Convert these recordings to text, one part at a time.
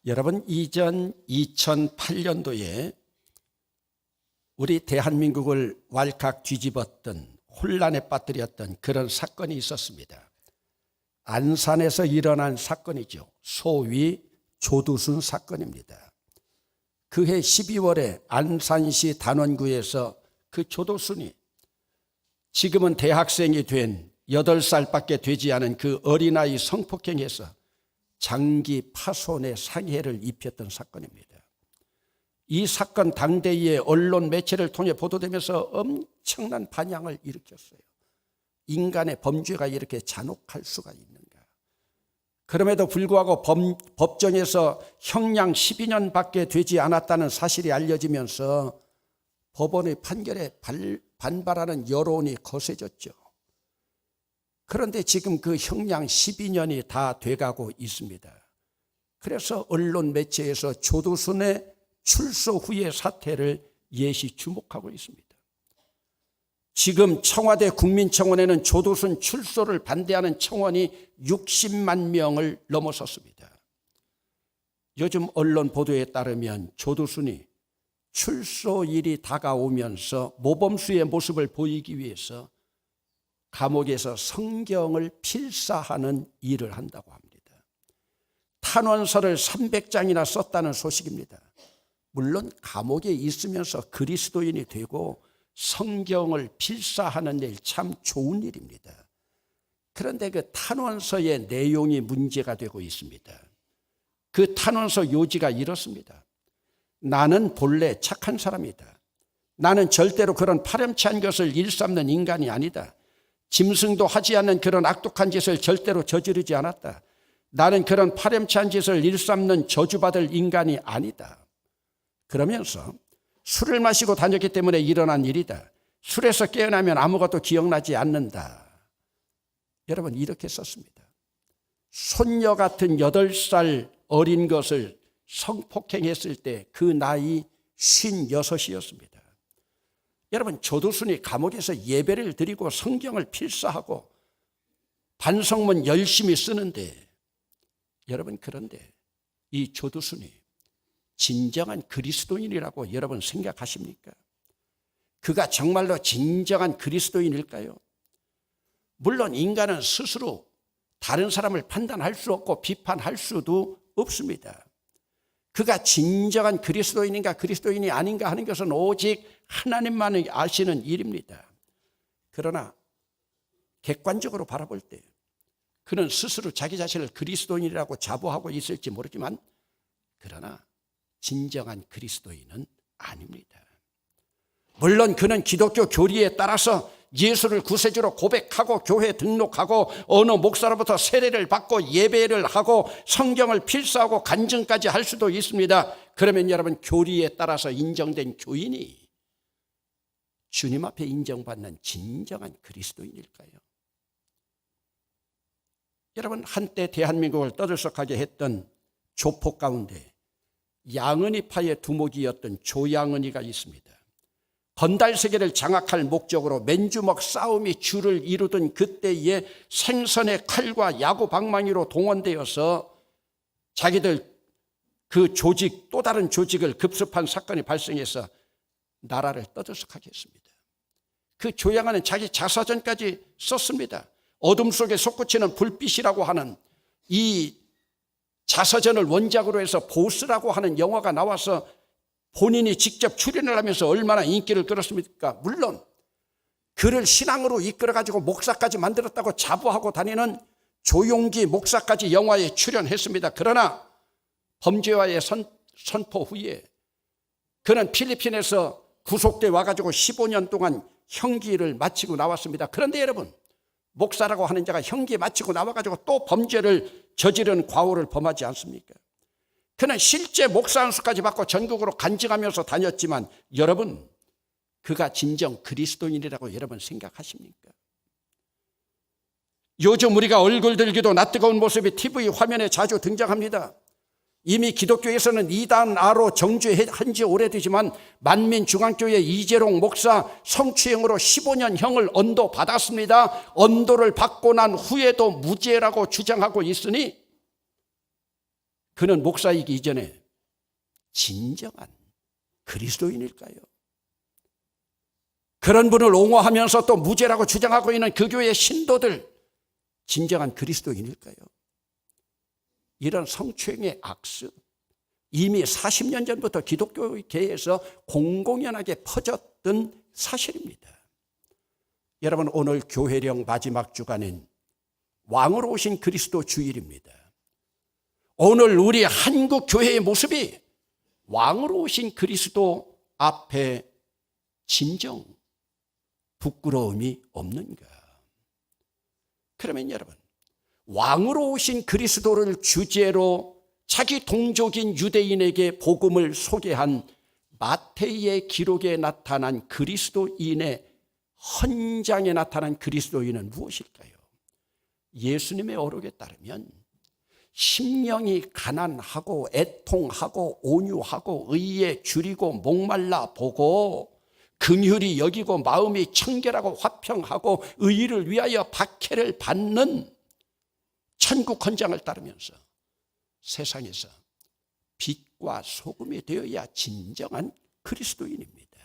여러분, 이전 2008년도에 우리 대한민국을 왈칵 뒤집었던, 혼란에 빠뜨렸던 그런 사건이 있었습니다. 안산에서 일어난 사건이죠. 소위 조두순 사건입니다. 그해 12월에 안산시 단원구에서 그 조두순이 지금은 대학생이 된 8살밖에 되지 않은 그 어린아이 성폭행에서 장기 파손의 상해를 입혔던 사건입니다. 이 사건 당대의 언론 매체를 통해 보도되면서 엄청난 반향을 일으켰어요. 인간의 범죄가 이렇게 잔혹할 수가 있는가. 그럼에도 불구하고 법정에서 형량 12년밖에 되지 않았다는 사실이 알려지면서 법원의 판결에 반발하는 여론이 거세졌죠. 그런데 지금 그 형량 12년이 다 돼가고 있습니다. 그래서 언론 매체에서 조두순의 출소 후의 사태를 예시 주목하고 있습니다. 지금 청와대 국민청원에는 조두순 출소를 반대하는 청원이 60만 명을 넘어섰습니다. 요즘 언론 보도에 따르면 조두순이 출소일이 다가오면서 모범수의 모습을 보이기 위해서 감옥에서 성경을 필사하는 일을 한다고 합니다. 탄원서를 300장이나 썼다는 소식입니다. 물론 감옥에 있으면서 그리스도인이 되고 성경을 필사하는 일 참 좋은 일입니다. 그런데 그 탄원서의 내용이 문제가 되고 있습니다. 그 탄원서 요지가 이렇습니다. 나는 본래 착한 사람이다. 나는 절대로 그런 파렴치한 것을 일삼는 인간이 아니다. 짐승도 하지 않는 그런 악독한 짓을 절대로 저지르지 않았다. 나는 그런 파렴치한 짓을 일삼는 저주받을 인간이 아니다. 그러면서 술을 마시고 다녔기 때문에 일어난 일이다. 술에서 깨어나면 아무것도 기억나지 않는다. 여러분, 이렇게 썼습니다. 손녀 같은 8살 어린 것을 성폭행했을 때 그 나이 56이었습니다. 여러분, 조두순이 감옥에서 예배를 드리고 성경을 필사하고 반성문 열심히 쓰는데, 여러분, 그런데 이 조두순이 진정한 그리스도인이라고 여러분 생각하십니까? 그가 정말로 진정한 그리스도인일까요? 물론 인간은 스스로 다른 사람을 판단할 수 없고 비판할 수도 없습니다. 그가 진정한 그리스도인인가 그리스도인이 아닌가 하는 것은 오직 하나님만이 아시는 일입니다. 그러나 객관적으로 바라볼 때 그는 스스로 자기 자신을 그리스도인이라고 자부하고 있을지 모르지만, 그러나 진정한 그리스도인은 아닙니다. 물론 그는 기독교 교리에 따라서 예수를 구세주로 고백하고 교회 등록하고 어느 목사로부터 세례를 받고 예배를 하고 성경을 필사하고 간증까지 할 수도 있습니다. 그러면 여러분, 교리에 따라서 인정된 교인이 주님 앞에 인정받는 진정한 그리스도인일까요? 여러분, 한때 대한민국을 떠들썩하게 했던 조폭 가운데 양은이파의 두목이었던 조양은이가 있습니다. 건달세계를 장악할 목적으로 맨주먹 싸움이 주를 이루던 그때에 생선의 칼과 야구 방망이로 동원되어서 자기들 그 조직, 또 다른 조직을 급습한 사건이 발생해서 나라를 떠들썩하게 했습니다. 그 조양은은 자기 자서전까지 썼습니다. 어둠 속에 솟구치는 불빛이라고 하는 이 자서전을 원작으로 해서 보스라고 하는 영화가 나와서 본인이 직접 출연을 하면서 얼마나 인기를 끌었습니까? 물론 그를 신앙으로 이끌어가지고 목사까지 만들었다고 자부하고 다니는 조용기 목사까지 영화에 출연했습니다. 그러나 범죄와의 선포 후에 그는 필리핀에서 구속돼 와가지고 15년 동안 형기를 마치고 나왔습니다. 그런데 여러분, 목사라고 하는 자가 형기 마치고 나와가지고 또 범죄를 저지른 과오를 범하지 않습니까? 그는 실제 목사 안수까지 받고 전국으로 간증하면서 다녔지만, 여러분, 그가 진정 그리스도인이라고 여러분 생각하십니까? 요즘 우리가 얼굴 들기도 낯뜨거운 모습이 TV 화면에 자주 등장합니다. 이미 기독교에서는 이단아로 정죄한 지 오래되지만 만민중앙교회 이재롱 목사 성추행으로 15년 형을 언도받았습니다. 언도를 받고 난 후에도 무죄라고 주장하고 있으니 그는 목사이기 이전에 진정한 그리스도인일까요? 그런 분을 옹호하면서 또 무죄라고 주장하고 있는 그 교회의 신도들, 진정한 그리스도인일까요? 이런 성추행의 악습, 이미 40년 전부터 기독교계에서 공공연하게 퍼졌던 사실입니다. 여러분, 오늘 교회령 마지막 주간인 왕으로 오신 그리스도 주일입니다. 오늘 우리 한국 교회의 모습이 왕으로 오신 그리스도 앞에 진정 부끄러움이 없는가? 그러면 여러분, 왕으로 오신 그리스도를 주제로 자기 동족인 유대인에게 복음을 소개한 마태의 기록에 나타난 그리스도인의 헌장에 나타난 그리스도인은 무엇일까요? 예수님의 어록에 따르면 심령이 가난하고 애통하고 온유하고 의에 줄이고 목말라 보고 긍휼히 여기고 마음이 청결하고 화평하고 의를 위하여 박해를 받는 천국 헌장을 따르면서 세상에서 빛과 소금이 되어야 진정한 그리스도인입니다.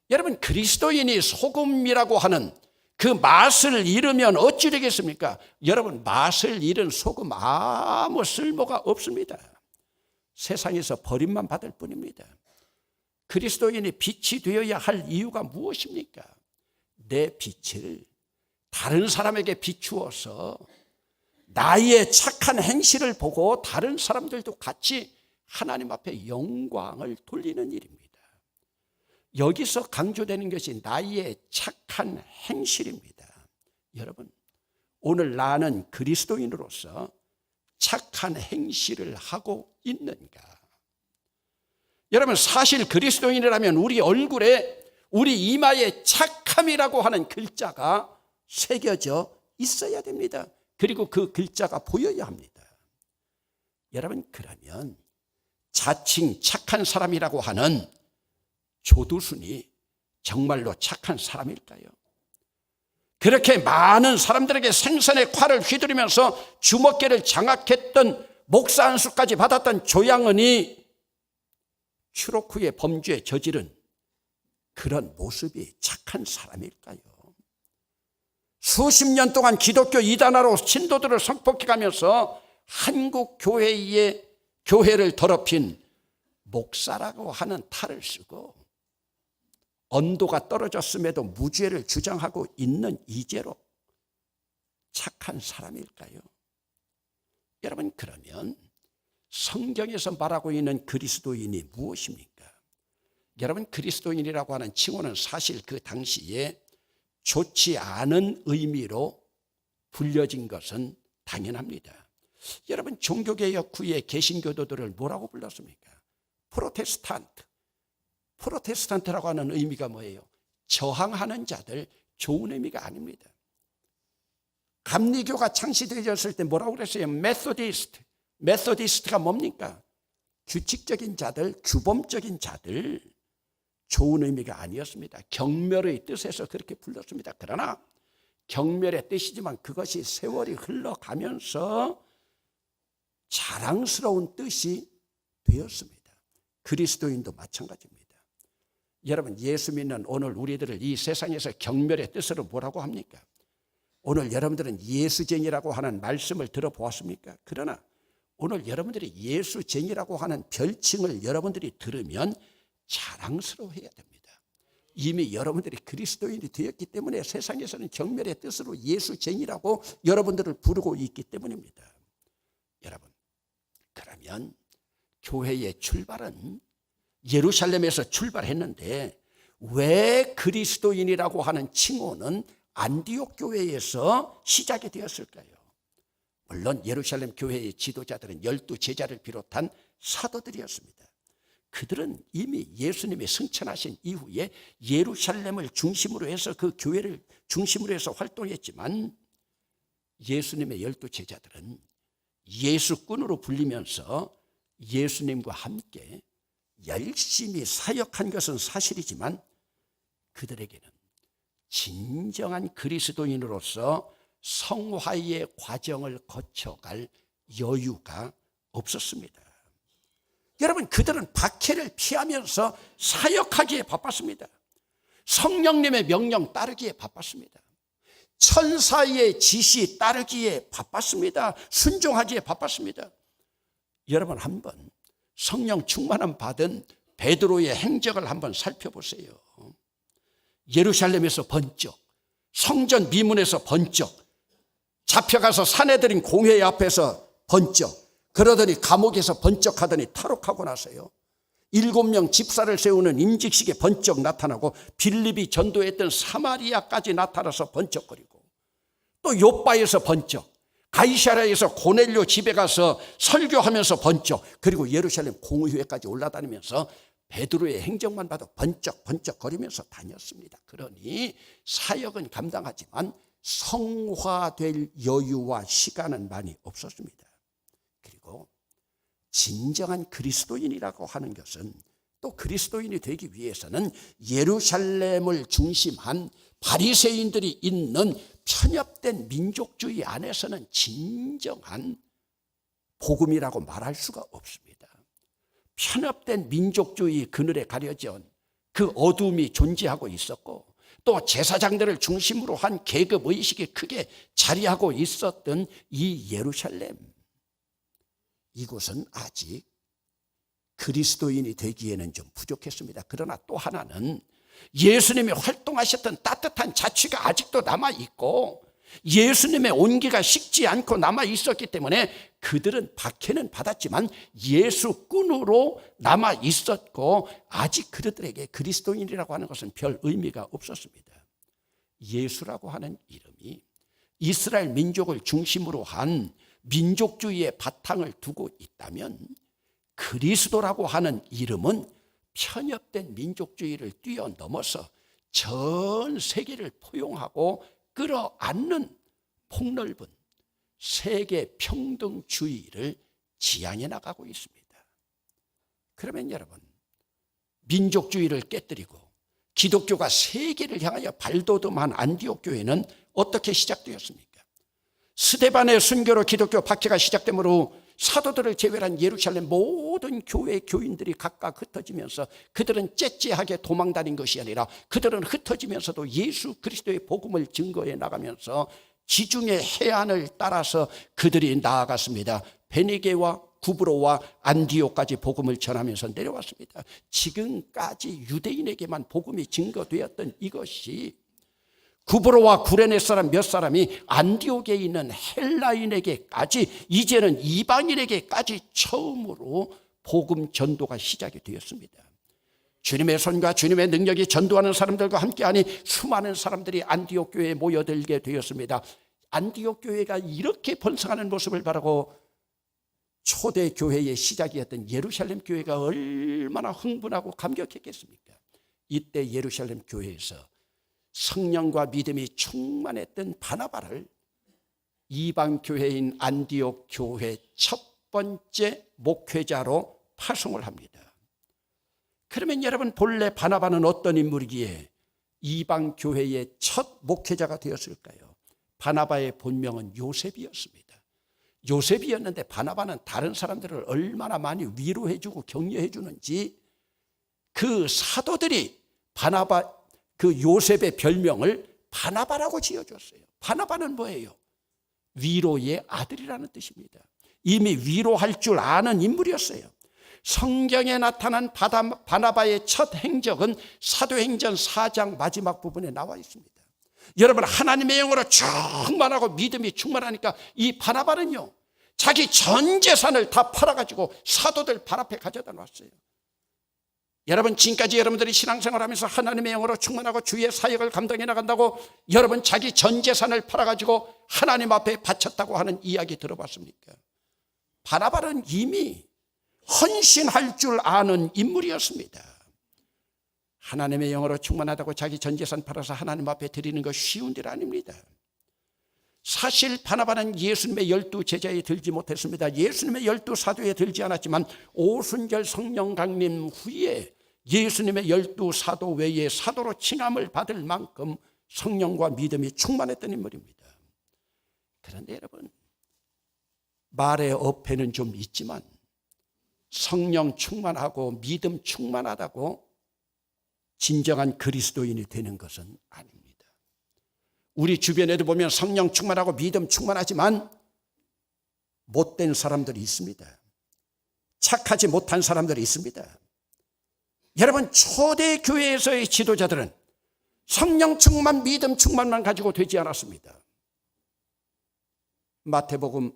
여러분, 그리스도인이 소금이라고 하는 그 맛을 잃으면 어찌 되겠습니까? 여러분, 맛을 잃은 소금 아무 쓸모가 없습니다. 세상에서 버림만 받을 뿐입니다. 그리스도인이 빛이 되어야 할 이유가 무엇입니까? 내 빛을 다른 사람에게 비추어서 나의 착한 행실을 보고 다른 사람들도 같이 하나님 앞에 영광을 돌리는 일입니다. 여기서 강조되는 것이 나의 착한 행실입니다. 여러분, 오늘 나는 그리스도인으로서 착한 행실을 하고 있는가? 여러분, 사실 그리스도인이라면 우리 얼굴에, 우리 이마에 착함이라고 하는 글자가 새겨져 있어야 됩니다. 그리고 그 글자가 보여야 합니다. 여러분, 그러면 자칭 착한 사람이라고 하는 조두순이 정말로 착한 사람일까요? 그렇게 많은 사람들에게 생선의 칼을 휘두르면서 주먹개를 장악했던 목사 안수까지 받았던 조양은이 추록 후에 범죄에 저지른 그런 모습이 착한 사람일까요? 수십 년 동안 기독교 이단화로 신도들을 성폭해가면서 한국 교회를 더럽힌 목사라고 하는 탈을 쓰고 언도가 떨어졌음에도 무죄를 주장하고 있는 이제로 착한 사람일까요? 여러분, 그러면 성경에서 말하고 있는 그리스도인이 무엇입니까? 여러분, 그리스도인이라고 하는 칭호는 사실 그 당시에 좋지 않은 의미로 불려진 것은 당연합니다. 여러분, 종교개혁 후에 개신교도들을 뭐라고 불렀습니까? 프로테스탄트라고 하는 의미가 뭐예요? 저항하는 자들, 좋은 의미가 아닙니다. 감리교가 창시되었을 때 뭐라고 그랬어요? 메소디스트가 뭡니까? 규칙적인 자들, 규범적인 자들, 좋은 의미가 아니었습니다. 경멸의 뜻에서 그렇게 불렀습니다. 그러나 경멸의 뜻이지만 그것이 세월이 흘러가면서 자랑스러운 뜻이 되었습니다. 그리스도인도 마찬가지입니다. 여러분, 예수 믿는 오늘 우리들을 이 세상에서 경멸의 뜻으로 뭐라고 합니까? 오늘 여러분들은 예수쟁이라고 하는 말씀을 들어보았습니까? 그러나 오늘 여러분들이 예수쟁이라고 하는 별칭을 여러분들이 들으면 자랑스러워해야 됩니다. 이미 여러분들이 그리스도인이 되었기 때문에 세상에서는 경멸의 뜻으로 예수쟁이라고 여러분들을 부르고 있기 때문입니다. 여러분, 그러면 교회의 출발은 예루살렘에서 출발했는데 왜 그리스도인이라고 하는 칭호는 안디옥 교회에서 시작이 되었을까요? 물론 예루살렘 교회의 지도자들은 12제자를 비롯한 사도들이었습니다. 그들은 이미 예수님이 승천하신 이후에 예루살렘을 중심으로 해서 그 교회를 중심으로 해서 활동했지만 예수님의 12제자들은 예수꾼으로 불리면서 예수님과 함께 열심히 사역한 것은 사실이지만 그들에게는 진정한 그리스도인으로서 성화의 과정을 거쳐갈 여유가 없었습니다. 여러분, 그들은 박해를 피하면서 사역하기에 바빴습니다. 성령님의 명령 따르기에 바빴습니다. 천사의 지시 따르기에 바빴습니다. 순종하기에 바빴습니다. 여러분, 한번 성령 충만함 받은 베드로의 행적을 한번 살펴보세요. 예루살렘에서 번쩍, 성전 미문에서 번쩍, 잡혀가서 사내들인 공회 앞에서 번쩍, 그러더니 감옥에서 번쩍하더니 탈옥하고 나서요, 7명 집사를 세우는 임직식에 번쩍 나타나고, 빌립이 전도했던 사마리아까지 나타나서 번쩍거리고, 또 요바에서 번쩍, 가이사랴에서 고넬료 집에 가서 설교하면서 번쩍, 그리고 예루살렘 공의회까지 올라다니면서 베드로의 행적만 봐도 번쩍 거리면서 다녔습니다. 그러니 사역은 감당하지만 성화될 여유와 시간은 많이 없었습니다. 그리고 진정한 그리스도인이라고 하는 것은, 또 그리스도인이 되기 위해서는 예루살렘을 중심한 바리새인들이 있는 편협된 민족주의 안에서는 진정한 복음이라고 말할 수가 없습니다. 편협된 민족주의 그늘에 가려진 그 어둠이 존재하고 있었고, 또 제사장들을 중심으로 한 계급의식이 크게 자리하고 있었던 이 예루살렘, 이곳은 아직 그리스도인이 되기에는 좀 부족했습니다. 그러나 또 하나는 예수님이 활동하셨던 따뜻한 자취가 아직도 남아있고, 예수님의 온기가 식지 않고 남아있었기 때문에 그들은 박해는 받았지만 예수꾼으로 남아있었고, 아직 그들에게 그리스도인이라고 하는 것은 별 의미가 없었습니다. 예수라고 하는 이름이 이스라엘 민족을 중심으로 한 민족주의의 바탕을 두고 있다면, 그리스도라고 하는 이름은 편협된 민족주의를 뛰어넘어서 전 세계를 포용하고 끌어안는 폭넓은 세계 평등주의를 지향해 나가고 있습니다. 그러면 여러분, 민족주의를 깨뜨리고 기독교가 세계를 향하여 발돋움한 안디옥 교회는 어떻게 시작되었습니까? 스데반의 순교로 기독교 박해가 시작되므로 사도들을 제외한 예루살렘 모든 교회 교인들이 각각 흩어지면서, 그들은 째째하게 도망다닌 것이 아니라 그들은 흩어지면서도 예수 그리스도의 복음을 증거해 나가면서 지중해 해안을 따라서 그들이 나아갔습니다. 베니게와 구브로와 안디옥까지 복음을 전하면서 내려왔습니다. 지금까지 유대인에게만 복음이 증거되었던 이것이 구브로와 구레네 사람 몇 사람이 안디옥에 있는 헬라인에게까지, 이제는 이방인에게까지 처음으로 복음 전도가 시작이 되었습니다. 주님의 손과 주님의 능력이 전도하는 사람들과 함께하니 수많은 사람들이 안디옥 교회에 모여들게 되었습니다. 안디옥 교회가 이렇게 번성하는 모습을 바라고 초대 교회의 시작이었던 예루살렘 교회가 얼마나 흥분하고 감격했겠습니까? 이때 예루살렘 교회에서 성령과 믿음이 충만했던 바나바를 이방 교회인 안디옥 교회 첫 번째 목회자로 파송을 합니다. 그러면 여러분, 본래 바나바는 어떤 인물이기에 이방 교회의 첫 목회자가 되었을까요? 바나바의 본명은 요셉이었습니다. 요셉이었는데 바나바는 다른 사람들을 얼마나 많이 위로해주고 격려해주는지 그 사도들이 그 요셉의 별명을 바나바라고 지어줬어요. 바나바는 뭐예요? 위로의 아들이라는 뜻입니다. 이미 위로할 줄 아는 인물이었어요. 성경에 나타난 바나바의 첫 행적은 사도행전 4장 마지막 부분에 나와 있습니다. 여러분, 하나님의 영으로 충만하고 믿음이 충만하니까 이 바나바는요, 자기 전 재산을 다 팔아가지고 사도들 발 앞에 가져다 놨어요. 여러분, 지금까지 여러분들이 신앙생활하면서 하나님의 영으로 충만하고 주의 사역을 감당해 나간다고 여러분 자기 전 재산을 팔아가지고 하나님 앞에 바쳤다고 하는 이야기 들어봤습니까? 바나바는 이미 헌신할 줄 아는 인물이었습니다. 하나님의 영으로 충만하다고 자기 전 재산 팔아서 하나님 앞에 드리는 거 쉬운 일 아닙니다. 사실 바나바는 예수님의 12 제자에 들지 못했습니다. 예수님의 12 사도에 들지 않았지만 오순절 성령 강림 후에 예수님의 12 사도 외에 사도로 칭함을 받을 만큼 성령과 믿음이 충만했던 인물입니다. 그런데 여러분, 말의 어폐는 좀 있지만 성령 충만하고 믿음 충만하다고 진정한 그리스도인이 되는 것은 아닙니다. 우리 주변에도 보면 성령 충만하고 믿음 충만하지만 못된 사람들이 있습니다. 착하지 못한 사람들이 있습니다. 여러분, 초대 교회에서의 지도자들은 성령 충만, 믿음 충만만 가지고 되지 않았습니다. 마태복음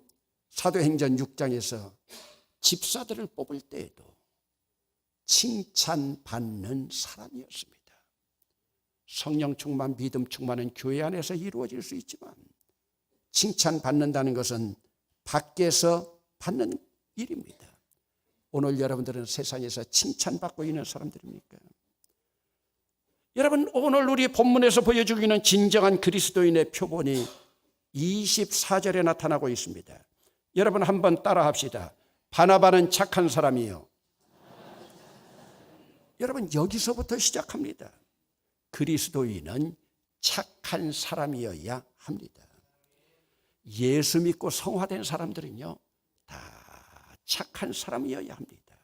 사도행전 6장에서 집사들을 뽑을 때에도 칭찬받는 사람이었습니다. 성령 충만, 믿음 충만은 교회 안에서 이루어질 수 있지만 칭찬받는다는 것은 밖에서 받는 일입니다. 오늘 여러분들은 세상에서 칭찬받고 있는 사람들입니까? 여러분, 오늘 우리 본문에서 보여주기는 진정한 그리스도인의 표본이 24절에 나타나고 있습니다. 여러분 한번 따라 합시다. 바나바는 착한 사람이요. 여러분, 여기서부터 시작합니다. 그리스도인은 착한 사람이어야 합니다. 예수 믿고 성화된 사람들은요, 다 착한 사람이어야 합니다.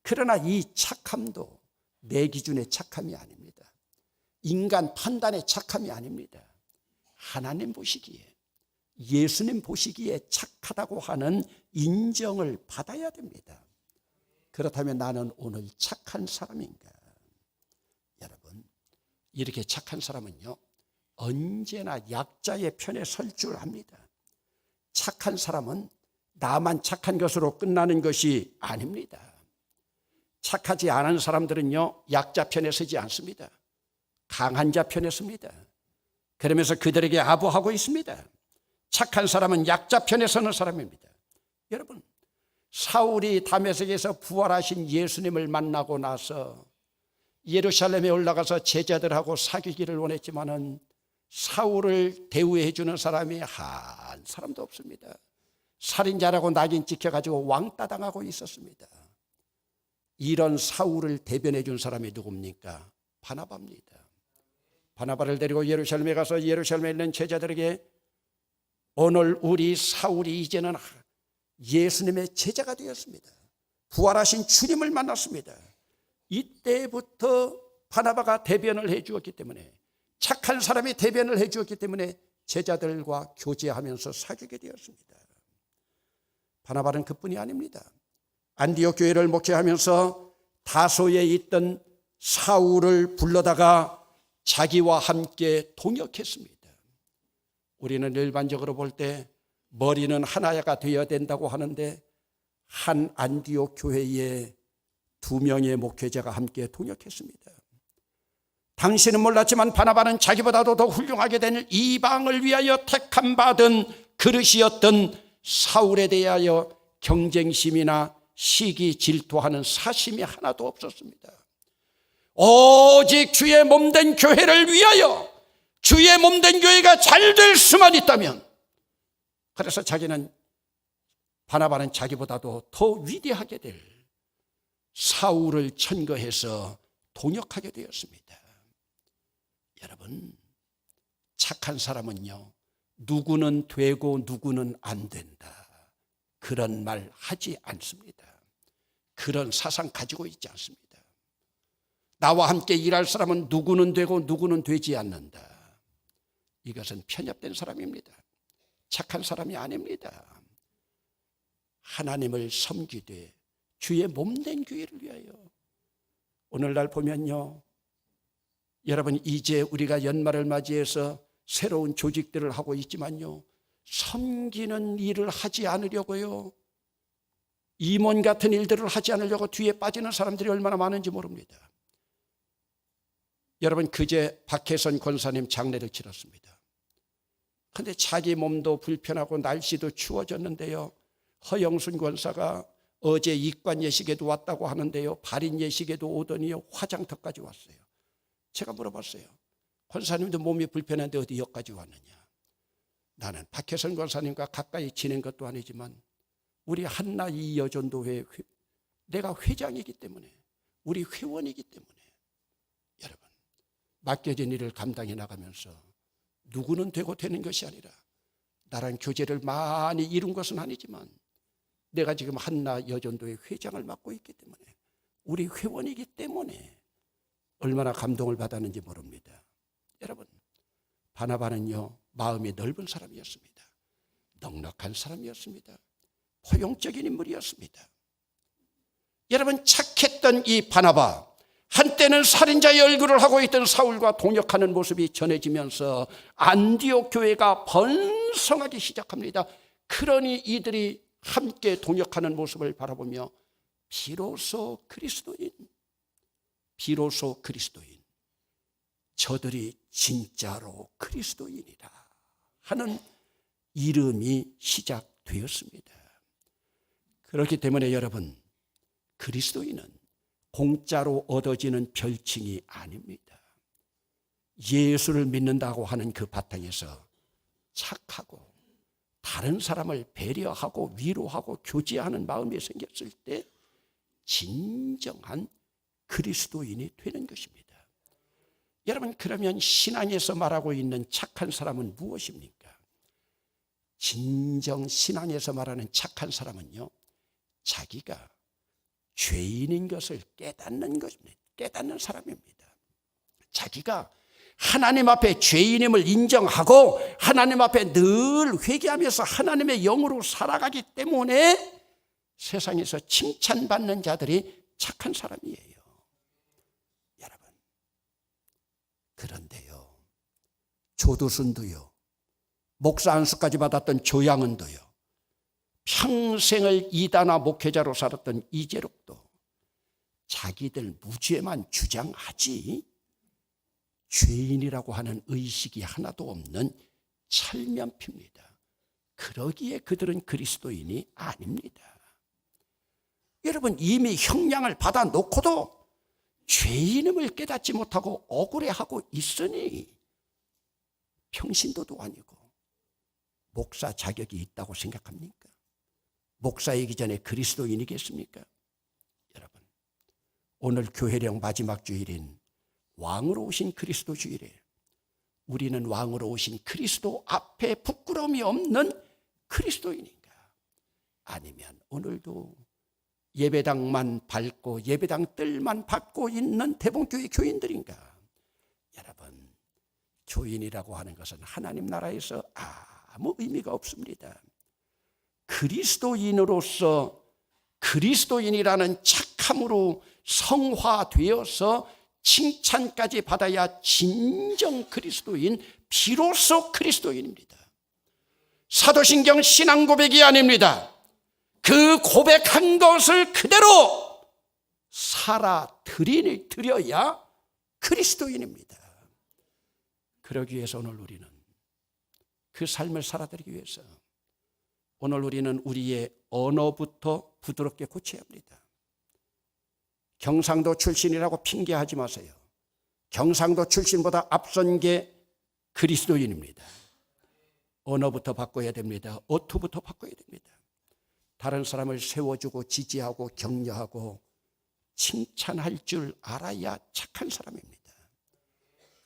그러나 이 착함도 내 기준의 착함이 아닙니다. 인간 판단의 착함이 아닙니다. 하나님 보시기에, 예수님 보시기에 착하다고 하는 인정을 받아야 됩니다. 그렇다면 나는 오늘 착한 사람인가? 여러분, 이렇게 착한 사람은요, 언제나 약자의 편에 설 줄 압니다. 착한 사람은 나만 착한 것으로 끝나는 것이 아닙니다. 착하지 않은 사람들은요, 약자 편에 서지 않습니다. 강한 자 편에 섭니다. 그러면서 그들에게 아부하고 있습니다. 착한 사람은 약자 편에 서는 사람입니다. 여러분, 사울이 다메섹에서 부활하신 예수님을 만나고 나서 예루살렘에 올라가서 제자들하고 사귀기를 원했지만은 사울을 대우해 주는 사람이 한 사람도 없습니다. 살인자라고 낙인 찍혀가지고 왕따 당하고 있었습니다. 이런 사울을 대변해 준 사람이 누굽니까? 바나바입니다. 바나바를 데리고 예루살렘에 가서 예루살렘에 있는 제자들에게 오늘 우리 사울이 이제는 예수님의 제자가 되었습니다. 부활하신 주님을 만났습니다. 이때부터 바나바가 대변을 해 주었기 때문에, 착한 사람이 대변을 해 주었기 때문에 제자들과 교제하면서 사귀게 되었습니다. 바나바는 그뿐이 아닙니다. 안디옥 교회를 목회하면서 다소에 있던 사울을 불러다가 자기와 함께 동역했습니다. 우리는 일반적으로 볼 때 머리는 하나가 되어야 된다고 하는데 한 안디옥 교회에 2명의 목회자가 함께 동역했습니다. 당신은 몰랐지만 바나바는 자기보다도 더 훌륭하게 된 이방을 위하여 택함 받은 그릇이었던 사울에 대하여 경쟁심이나 시기 질투하는 사심이 하나도 없었습니다. 오직 주의 몸된 교회를 위하여, 주의 몸된 교회가 잘 될 수만 있다면, 그래서 자기는, 바나바는 자기보다도 더 위대하게 될 사울을 천거해서 동역하게 되었습니다. 여러분, 착한 사람은요, 누구는 되고 누구는 안 된다, 그런 말 하지 않습니다. 그런 사상 가지고 있지 않습니다. 나와 함께 일할 사람은 누구는 되고 누구는 되지 않는다. 이것은 편협된 사람입니다. 착한 사람이 아닙니다. 하나님을 섬기되 주의 몸된 교회를 위하여. 오늘날 보면요, 여러분, 이제 우리가 연말을 맞이해서 새로운 조직들을 하고 있지만요, 섬기는 일을 하지 않으려고요, 임원 같은 일들을 하지 않으려고 뒤에 빠지는 사람들이 얼마나 많은지 모릅니다. 여러분, 그제 박혜선 권사님 장례를 치렀습니다. 그런데 자기 몸도 불편하고 날씨도 추워졌는데요, 허영순 권사가 어제 입관 예식에도 왔다고 하는데요, 발인 예식에도 오더니요, 화장터까지 왔어요. 제가 물어봤어요. 권사님도 몸이 불편한데 어디 여기까지 왔느냐. 나는 박혜선 권사님과 가까이 지낸 것도 아니지만 우리 한나 이 여전도회 내가 회장이기 때문에, 우리 회원이기 때문에, 여러분, 맡겨진 일을 감당해 나가면서 누구는 되고 되는 것이 아니라 나랑 교제를 많이 이룬 것은 아니지만 내가 지금 한나 여전도의 회장을 맡고 있기 때문에, 우리 회원이기 때문에 얼마나 감동을 받았는지 모릅니다. 여러분, 바나바는요, 마음이 넓은 사람이었습니다. 넉넉한 사람이었습니다. 포용적인 인물이었습니다. 여러분, 착했던 이 바나바, 한때는 살인자의 얼굴을 하고 있던 사울과 동역하는 모습이 전해지면서 안디옥 교회가 번성하기 시작합니다. 그러니 이들이 함께 동역하는 모습을 바라보며 비로소 그리스도인, 저들이 진짜로 그리스도인이라 하는 이름이 시작되었습니다. 그렇기 때문에 여러분, 그리스도인은 공짜로 얻어지는 별칭이 아닙니다. 예수를 믿는다고 하는 그 바탕에서 착하고 다른 사람을 배려하고 위로하고 교제하는 마음이 생겼을 때 진정한 그리스도인이 되는 것입니다. 여러분, 그러면 신앙에서 말하고 있는 착한 사람은 무엇입니까? 진정 신앙에서 말하는 착한 사람은요, 자기가 죄인인 것을 깨닫는 것입니다. 깨닫는 사람입니다. 자기가 하나님 앞에 죄인임을 인정하고 하나님 앞에 늘 회개하면서 하나님의 영으로 살아가기 때문에 세상에서 칭찬받는 자들이 착한 사람이에요. 여러분, 그런데요, 조두순도요, 목사 안수까지 받았던 조양은도요, 평생을 이단화 목회자로 살았던 이재록도 자기들 무죄만 주장하지 죄인이라고 하는 의식이 하나도 없는 철면피입니다. 그러기에 그들은 그리스도인이 아닙니다. 여러분, 이미 형량을 받아놓고도 죄인임을 깨닫지 못하고 억울해하고 있으니 평신도도 아니고 목사 자격이 있다고 생각합니까? 목사이기 전에 그리스도인이겠습니까? 여러분, 오늘 교회령 마지막 주일인 왕으로 오신 그리스도 주일에 우리는 왕으로 오신 그리스도 앞에 부끄러움이 없는 그리스도인인가? 아니면 오늘도 예배당만 밟고 예배당 뜰만 밟고 있는 대봉교회 교인들인가? 여러분, 교인이라고 하는 것은 하나님 나라에서 아무 의미가 없습니다. 그리스도인으로서 그리스도인이라는 착함으로 성화되어서 칭찬까지 받아야 진정 그리스도인, 비로소 그리스도인입니다. 사도신경 신앙 고백이 아닙니다. 그 고백한 것을 그대로 드려야 그리스도인입니다. 그러기 위해서 오늘 우리는 그 삶을 살아드리기 위해서 오늘 우리는 우리의 언어부터 부드럽게 고쳐야 합니다. 경상도 출신이라고 핑계하지 마세요. 경상도 출신보다 앞선 게 그리스도인입니다. 언어부터 바꿔야 됩니다. 어투부터 바꿔야 됩니다. 다른 사람을 세워주고 지지하고 격려하고 칭찬할 줄 알아야 착한 사람입니다.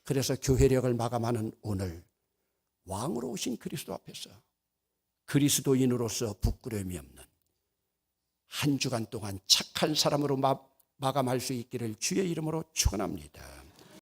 그래서 교회력을 마감하는 오늘 왕으로 오신 그리스도 앞에서 그리스도인으로서 부끄러움이 없는 한 주간 동안 착한 사람으로 마감할 수 있기를 주의 이름으로 축원합니다.